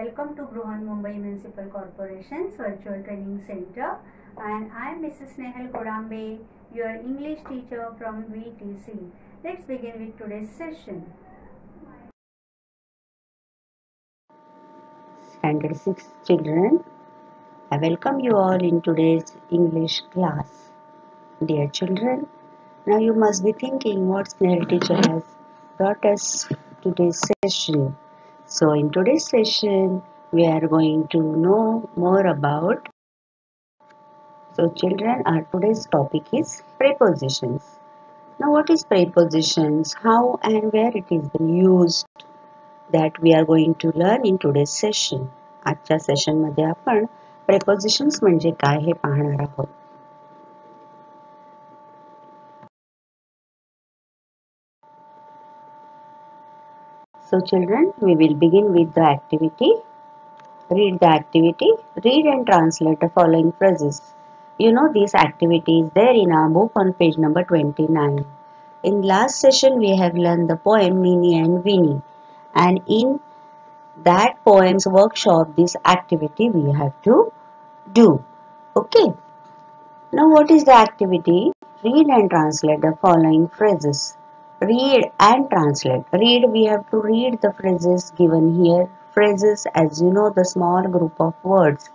Welcome to Bruhan Mumbai Municipal Corporation's Virtual Training Center, and I am Mrs. Nehal Kodambe, your English teacher from VTC. Let's begin with today's session. Standard 6 children, I welcome you all in today's English class. Dear children, now you must be thinking what Snail teacher has brought us today's session. So in today's session, we are going to know more about. So children, our today's topic is prepositions. Now what is prepositions? How and where it is been used? That we are going to learn in today's session. आजच्या session मध्ये आपण prepositions म्हणजे काय हे पाहणार आहोत. So children, we will begin with the activity. Read the activity. Read and translate the following phrases. You know this activity is there in our book on page number 29. In last session we have learned the poem Minnie and Winnie, and in that poem's workshop this activity we have to do. Okay. Now what is the activity? Read and translate the following phrases. Read and translate. Read, we have to read the phrases given here. Phrases, as you know, the small group of words.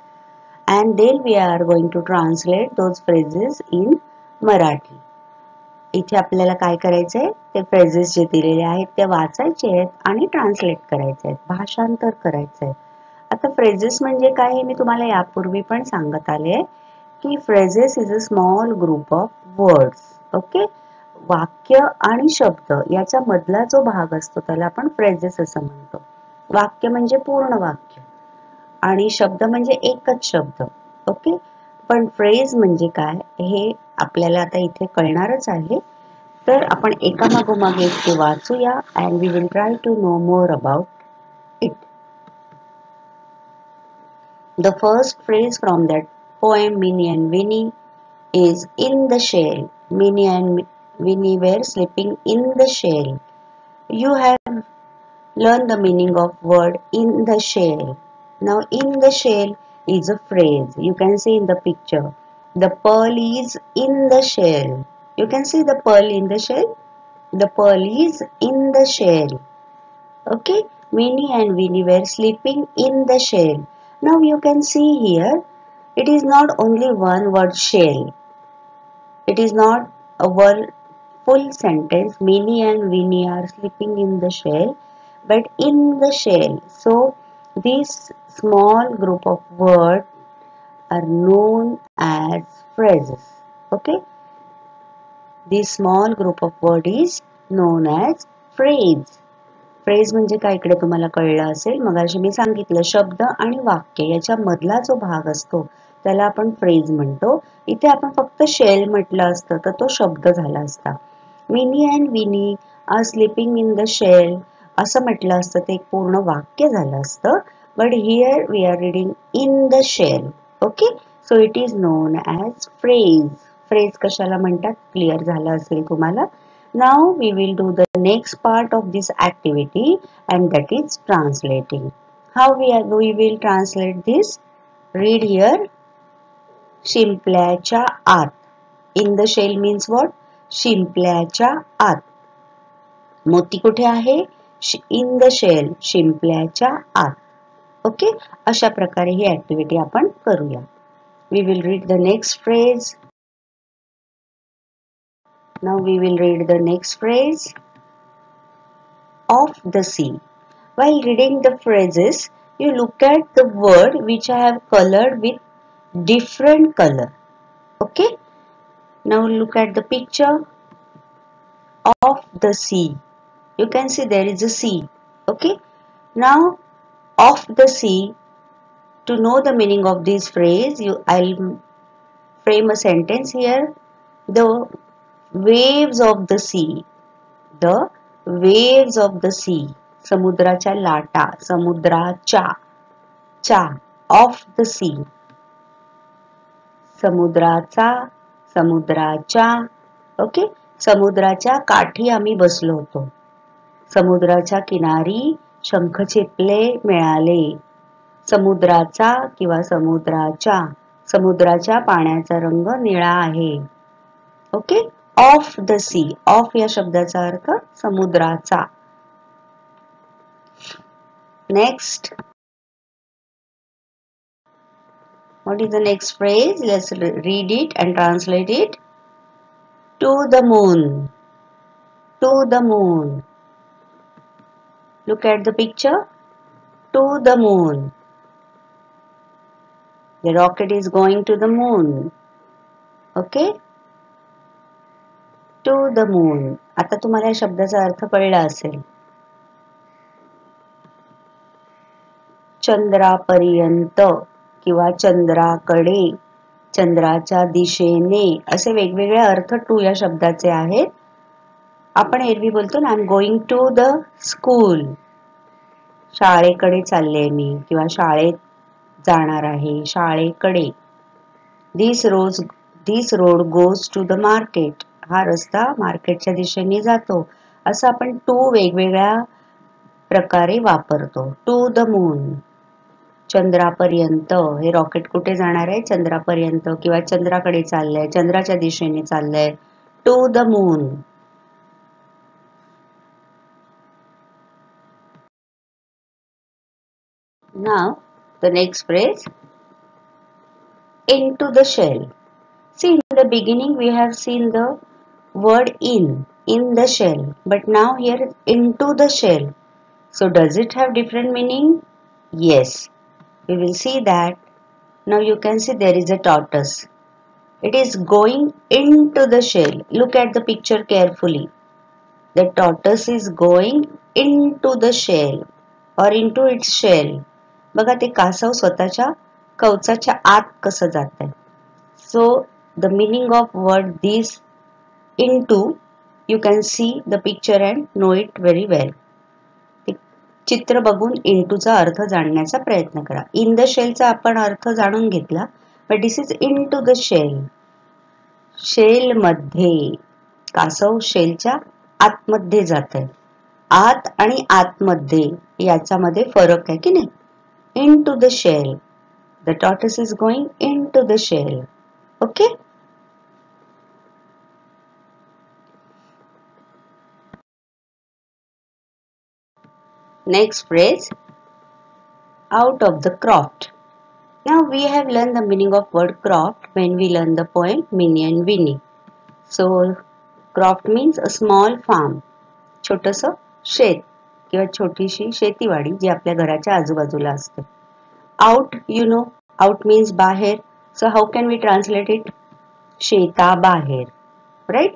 And then we are going to translate those phrases in Marathi. इथे आपल्याला काय करायचंय, ते phrases जे दिलेले आहेत ते वाचायचे आहेत आणि ट्रान्सलेट करायचे आहेत, भाषांतर करायचंय. आता फ्रेजेस म्हणजे काय हे मी तुम्हाला यापूर्वी पण सांगत आले की phrases is a small group of words. Okay, वाक्य आणि शब्द याच्या मधला जो भाग असतो त्याला आपण फ्रेजेस असं म्हणतो. वाक्य म्हणजे पूर्ण वाक्य आणि शब्द म्हणजे एकच शब्द. ओके, पण फ्रेज म्हणजे काय हे आपल्याला आता इथे कळणारच आहे. तर आपण एकामागोमाग एक ते वाचूया and we will try to know more about it. The first phrase from that poem Minnie and Winnie is in the shell. Minnie and Winnie were sleeping in the shell. You have learned the meaning of word in the shell. Now in the shell is a phrase. You can see in the picture. The pearl is in the shell. You can see the pearl in the shell. The pearl is in the shell. Okay, Minnie and Winnie were sleeping in the shell. Now you can see here, it is not only one word shell. It is not a word full sentence. Minnie and Winnie are sleeping in the shell, but in the shell. So this small group of words are known as phrases. Okay, this small group of words is known as phrase. Phrase म्हणजे काय इकडे तुम्हाला कळलं असेल. मगाशी मी सांगितलं शब्द आणि वाक्य याच्या मधला जो भाग असतो त्याला आपण फ्रेज म्हणतो. इथे आपण फक्त शेल म्हटलं असतं तर तो शब्द झाला असता. Mini and Winnie are sleeping in the shell असं म्हटलं असतं ते एक पूर्ण वाक्य झालं असतं. But here we are reading in the shell. Okay, so it is known as phrase. Phrase कशाला म्हणतात क्लिअर झालं असेल तुम्हाला. Now we will do the next part of this activity, and that is translating. How we will translate this? Read here. शिंपल्याच्या आत. In the shell means what? शिंपल्याच्या आत. मोती कुठे आहे? In the shell. शिंपल्याच्या आत. ओके, अशा प्रकारे ही ऍक्टिव्हिटी आपण करूया. We will read the next phrase. Now we will read the next phrase. Of the sea. While reading the phrases, you look at the word which I have colored with different color. Okay? Now look at the picture of the sea. You can see there is a sea. Okay? Now of the sea, to know the meaning of this phrase, I'll frame a sentence here. The waves of the sea. The waves of the sea. समुद्राच्या लाटा. समुद्राच्या चा of the sea. समुद्राचा समुद्राच्या. Okay, समुद्राच्या काठी आम्ही बसलो होतो. समुद्राच्या किनारी शंखचिपले मिळाले. समुद्राचा किंवा समुद्राच्या पाण्याचा रंग निळा आहे. Okay. Of the sea. Of या शब्दाचा अर्थ समुद्राचा. Next. What is the next phrase? Let's read it and translate it. To the moon. To the moon. Look at the picture. To the moon. The rocket is going to the moon. Okay? To the moon. आता तुम्हाला या शब्दाचा अर्थ कळला असेल. चंद्रापर्यंत किंवा चंद्राकडे, चंद्राच्या दिशेने असे वेगवेगळे अर्थ टू या शब्दाचे आहेत. आपण एरवी बोलतो ना, I am going to the school. शाळेकडे चालले मी किंवा शाळेत जाणार आहे, शाळेकडे. This road goes to the market. हा रस्ता मार्केटच्या दिशेने जातो. असं आपण टू वेगवेगळ्या प्रकारे वापरतो. To the moon. चंद्रापर्यंत. हे रॉकेट कुठे जाणार आहे? चंद्रापर्यंत किंवा चंद्राकडे चाललंय, चंद्राच्या दिशेने चाललंय. To the moon. Now the next phrase, into the shell. See, in the beginning we have seen the word in the shell, but now here into the shell. So does it have different meaning? Yes, we will see that. Now you can see there is a tortoise. It is going into the shell. Look at the picture carefully. The tortoise is going into the shell or into its shell. बघा ते कासव स्वतःच्या कवचाच्या आत कसं जात आहे. So the meaning of word this into, you can see the picture and know it very well. चित्र बघून इनटूचा अर्थ जाणण्याचा प्रयत्न करा. इन द शेलचा आपण अर्थ जाणून घेतला, but this is into the shell. Shell मध्ये. कासव शेलच्या आतमध्ये जात आहे. आत आणि आतमध्ये याच्यामध्ये फरक आहे की नाही? Into the shell. The tortoise is going into the shell. Okay? Next phrase, out of the croft. Now we have learned the meaning of word croft when we learn the poem Minnie and Winnie. So croft means a small farm. छोटंसं शेत किंवा छोटीशी शेतीवाडी जी आपल्या घराच्या आजूबाजूला असते. Out, you know, out means बाहेर. So how can we translate it? शेता बाहेर. Right?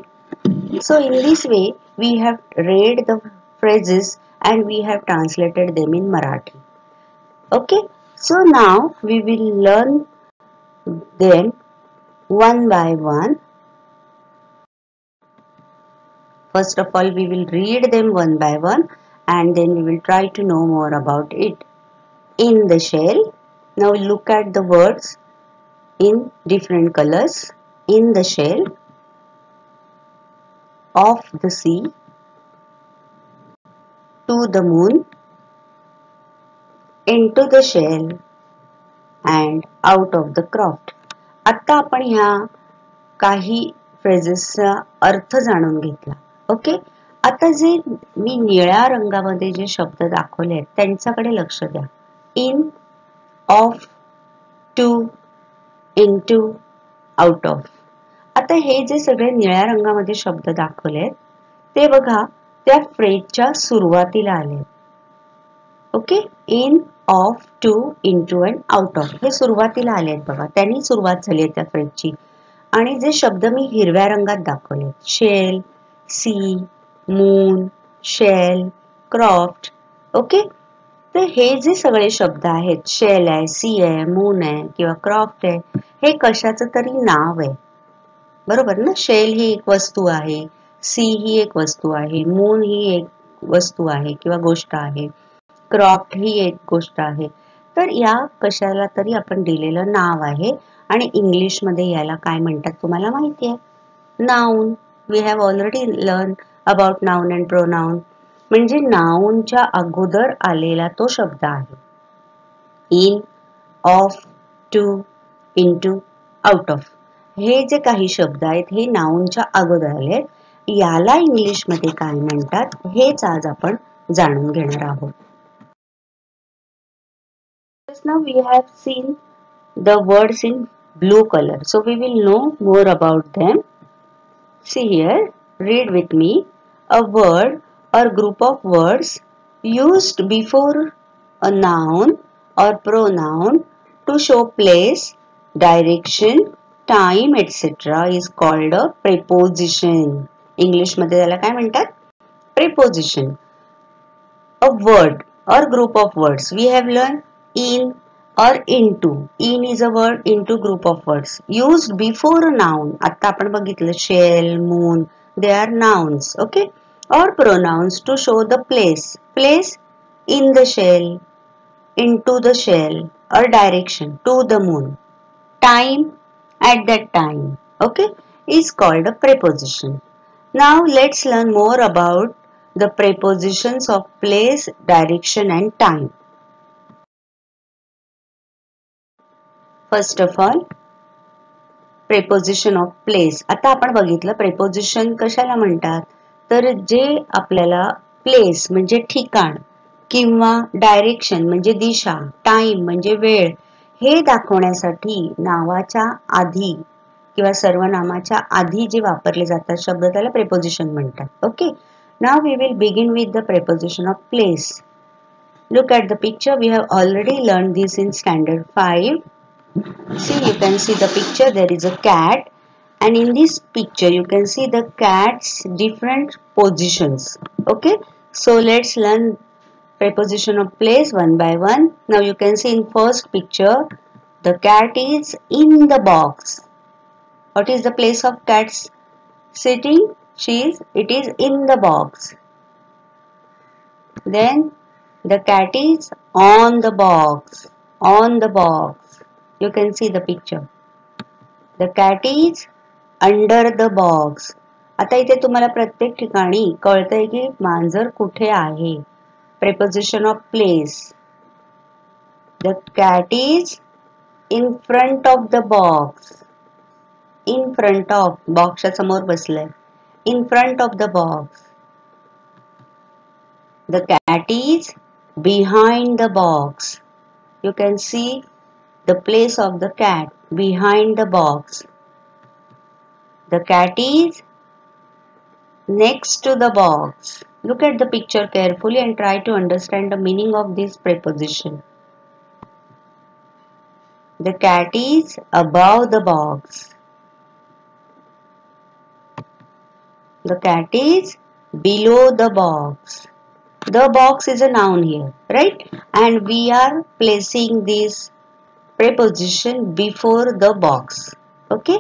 So in this way we have read the phrases and we have translated them in Marathi. Okay? So now we will learn them one by one. First of all, we will read them one by one and then we will try to know more about it. In the shell. Now look at the words in different colors. In the shell. Of the sea. To the moon. Into the shell. And out of the croft. आता आपण ह्या काही फ्रेजेसचा अर्थ जाणून घेतला. Okay. आता जे मी निळ्या रंगामध्ये जे शब्द दाखवले आहेत त्यांच्याकडे लक्ष द्या. In, of, to, into, out of. आता हे जे सगळे निळ्या रंगामध्ये शब्द दाखवले आहेत ते बघा त्या फ्रेजच्या सुरुवातीला आले. Okay. In, of, to, into and out of हे सुरुवातीला आले आहेत बघा. त्यांनी सुरुवात झाली आहे त्या फ्रेजची. आणि जे शब्द मी हिरव्या रंगात दाखवले, शेल, सी, मून, शेल, क्रॉफ्ट. ओके. तर हे जे सगळे शब्द आहेत, शेल आहे, सी आहे, मून आहे किंवा क्रॉफ्ट आहे, हे कशाचं तरी नाव आहे. बरोबर ना? शेल ही एक वस्तू आहे, सी ही एक वस्तू आहे, मून ही एक वस्तू आहे किंवा गोष्ट आहे, क्रॉफ्ट ही एक गोष्ट आहे. तर या कशाला तरी आपण दिलेलं नाव आहे आणि इंग्लिशमध्ये याला काय म्हणतात तुम्हाला माहिती आहे? Noun. We have already learn about noun and pronoun. म्हणजे नाउनच्या अगोदर आलेला तो शब्द आहे. In, of, to, into, out of. हे जे काही शब्द आहेत हे नाउनच्या अगोदर आले. याला इंग्लिशमध्ये काय म्हणतात हेच आज आपण जाणून घेणार आहोत. Just now we have seen the words in blue color, so we will know more about them. See here, read with me. A word or group of words used before a noun or pronoun to show place, direction, time, etc. is called a preposition. English मध्ये त्याला काय म्हणतात? Preposition. A word or group of words. We have learned in or into. In is a word, into group of words. Used before a noun. आता आपण बघितलं shell, moon. They are nouns. Okay. Or pronouns to show the place. Place in the shell, into the shell, or direction to the moon. Time at that time. Okay. Is called a preposition. Now let's learn more about the prepositions of place, direction and time. First of all, preposition of place. आता आपण बघितलं preposition कशाला म्हणतात, तर जे आपल्याला place म्हणजे ठिकाण किंवा direction म्हणजे दिशा, time म्हणजे वेळ हे दाखवण्यासाठी नावाच्या आधी किंवा सर्वनामाच्या आधी जे वापरले जातात शब्द त्याला preposition म्हणतात. Okay. Now we will begin with the preposition of place. Look at the picture. We have already learned this in standard 5. See, you can see the picture. There is a cat, and in this picture you can see the cat's different positions. Okay. So let's learn preposition of place one by one. Now you can see in first picture the cat is in the box. What is the place of cat's sitting? It is in the box. Then the cat is on the box. On the box. You can see the picture. The cat is under the box. आता इथे तुम्हाला प्रत्येक ठिकाणी कळतंय की मांजर कुठे आहे. Preposition of place. The cat is in front of the box. In front of. बॉक्सच्या समोर बसलाय. In front of the box. The cat is behind the box. You can see the place of the cat behind the box. The cat is next to the box. Look at the picture carefully and try to understand the meaning of this preposition. The cat is above the box. The cat is below the box. The box is a noun here, right? And we are placing this preposition before the box. Okay?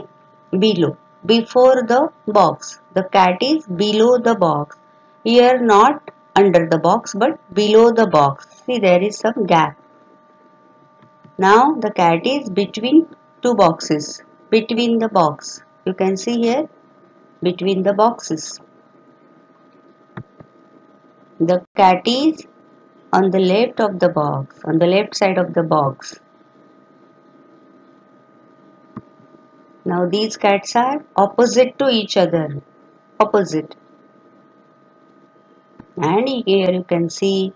Below. Before the box. The cat is below the box. Here not under the box but below the box. See, there is some gap. Now the cat is between two boxes. Between the box. You can see here. Between the boxes. The cat is on the left of the box. On the left side of the box. Now these cats are opposite to each other. Opposite. And here you can see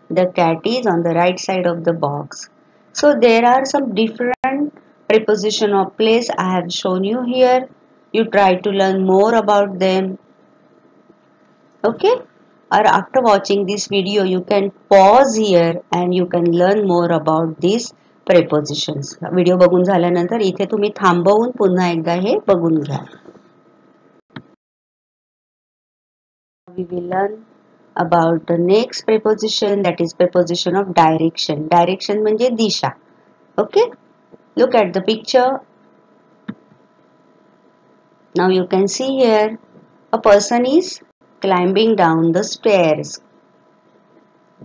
the cat is on the right side of the box. So there are some different preposition of place I have shown you here. You try to learn more about them. Okay? Or after watching this video you can pause here and you can learn more about these prepositions. Video बघून झाल्यानंतर इथे तुम्ही थांबवून पुन्हा एकदा हे बघून घ्या. We will learn about the next preposition, that is preposition of direction. Direction म्हणजे दिशा. Okay? Look at the picture. Now you can see here a person is climbing down the stairs.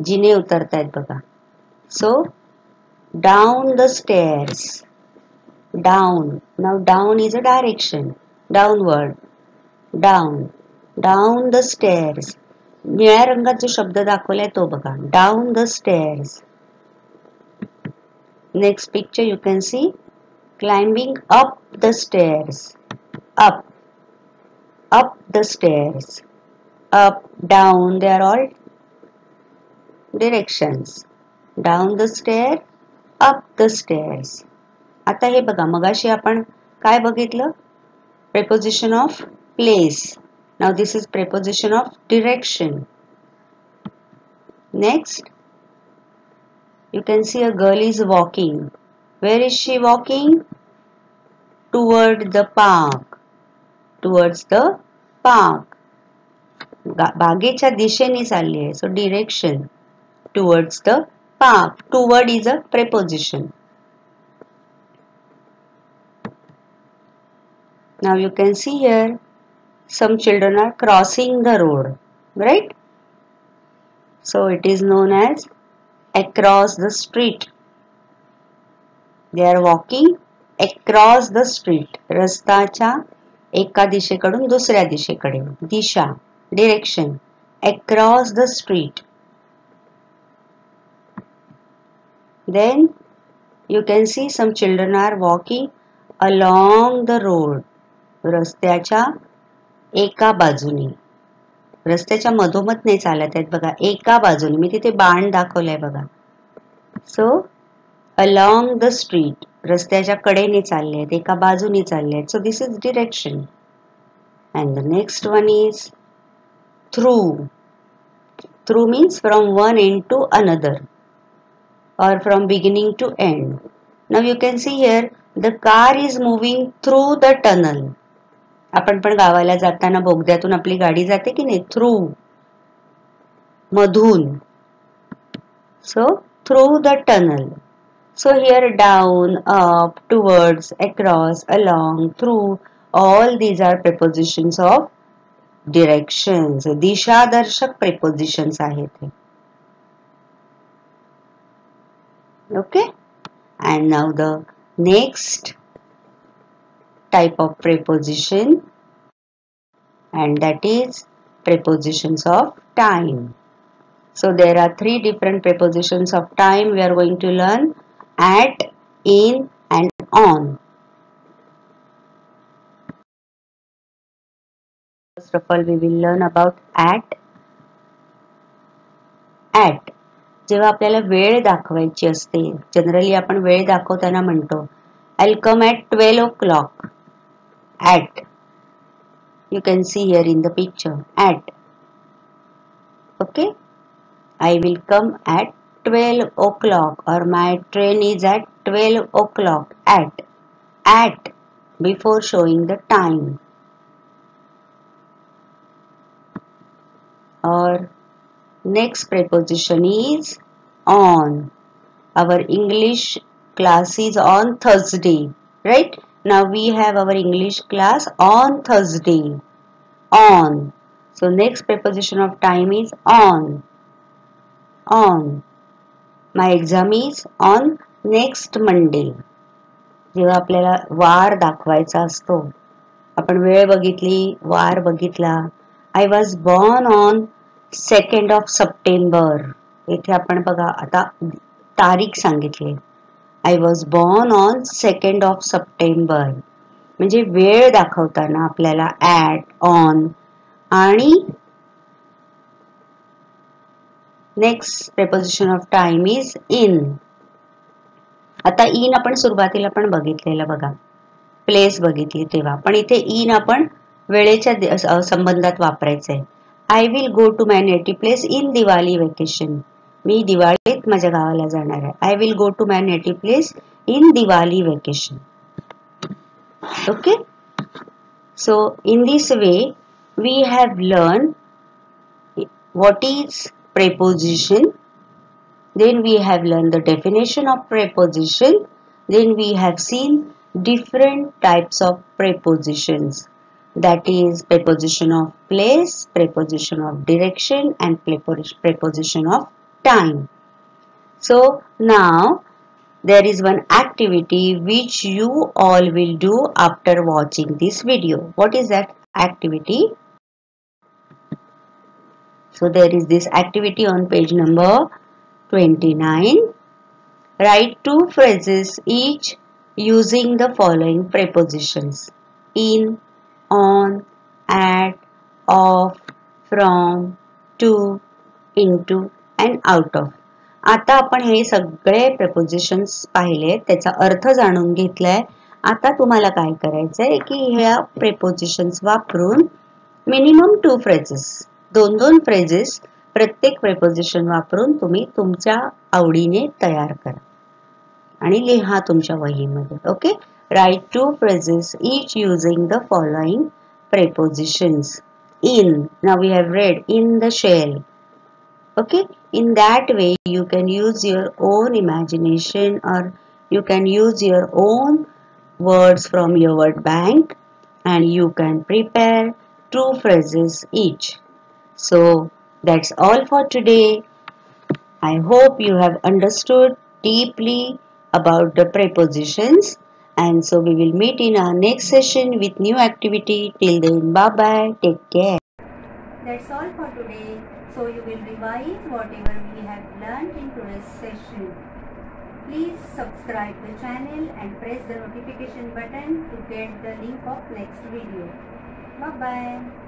जिने उतरतायत बघा. So down the stairs. Down. Now down is a direction. Downward. Down. Down the stairs. निळ्या रंगात जो शब्द दाखवलाय तो बघा. Down the stairs. Next picture you can see climbing up the stairs. Up the stairs. Up, down, they are all directions. Down the stair, up the stairs. आता हे बघा मगाशी आपण काय बघितलं? Preposition of place. Now this is preposition of direction. Next, you can see a girl is walking. Where is she walking? Toward the park. Towards the park. बागेच्या दिशेने चालली आहे. So direction. Towards the park. Toward is a preposition. Now you can see here some children are crossing the road, right? So it is known as across the street. They are walking across the street. रस्त्याच्या एका दिशेकडून दुसऱ्या दिशेकडे. दिशा, direction, across the street. Then you can see some children are walking along the road. रस्त्याच्या एका बाजूने. रस्त्याच्या मधोमध नाही चालत आहेत बघा, एका बाजूने. मी तिथे बाण दाखवलाय बघा. सो along the street, रस्त्याच्या कडेने चालले आहेत, एका बाजूने चालले आहेत. So this is direction. And the next one is through. Through means from one end to another or from beginning to end. Now you can see here the car is moving through the tunnel. आपण पण गावाला जाताना बोगद्यातून आपली गाडी जाते की नाही? Through, मधून. So through the tunnel. So here down, up, towards, across, along, through, all these are prepositions of directions. दिशादर्शक prepositions आहेत. Okay? And now the next type of preposition, and that is prepositions of time. So there are three different prepositions of time we are going to learn: at, in, and on. First of all, we will learn about at. At. जेव्हा आपल्याला वेळ दाखवायची असते, generally आपण वेळ दाखवताना म्हणतो I'll come at 12 o'clock. At. You can see here in the picture. At. Okay? I will come at 12 o'clock, or my train is at 12 o'clock. At. At. Before showing the time. Or next preposition is on. Our English class is on Thursday. Right? Now we have our English class on Thursday. On. So next preposition of time is on. On. My exam is on next Monday. जेव्हा आपल्याला वार दाखवायचा असतो, आपण वेळ बघितली, वार बघितला. I was born on 2nd of September. इथे आपण बघा आता तारीख सांगितली. I was born on 2nd of September. म्हणजे वेळ दाखवताना आपल्याला at, on आणि next preposition of time is in. आता in आपण सुरुवातीला पण बघितलेलं बघा, प्लेस बघितली तेव्हा. पण इथे in आपण वेळेच्या संबंधात वापरायचंय. I will go to my native place in Diwali vacation. मी दिवाळीत माझ्या गावाला जाणार आहे. I will go to my native place in Diwali vacation. Okay? So in this way we have learned what is preposition. Then we have learned the definition of preposition. Then we have seen different types of prepositions. That is preposition of place, preposition of direction, and preposition of time. So now there is one activity which you all will do after watching this video. What is that activity? So there is this activity on page number 29. Write two phrases each using the following prepositions: in, on, at, of, from, to, into and out of. आता आपण हे सगळे prepositions पाहिले, त्याचा अर्थ जाणून घेतलाय. आता तुम्हाला काय करायचंय की ह्या prepositions वापरून मिनिमम 2 phrases, दोन phrases प्रत्येक preposition वापरून तुम्ही तुमच्या आवडीने तयार करा आणि लिहा तुमच्या वहीमध्ये. Okay, write 2 phrases each using the following prepositions. In, now we have read in the shell. Okay, in that way you can use your own imagination, or you can use your own words from your word bank, and you can prepare 2 phrases each. So that's all for today. I hope you have understood deeply about the prepositions, and so we will meet in our next session with new activity. Till then, bye bye, take care. That's all for today. So you will revise whatever we have learned in today's session. Please subscribe the channel and press the notification button to get the link of next video. Bye bye.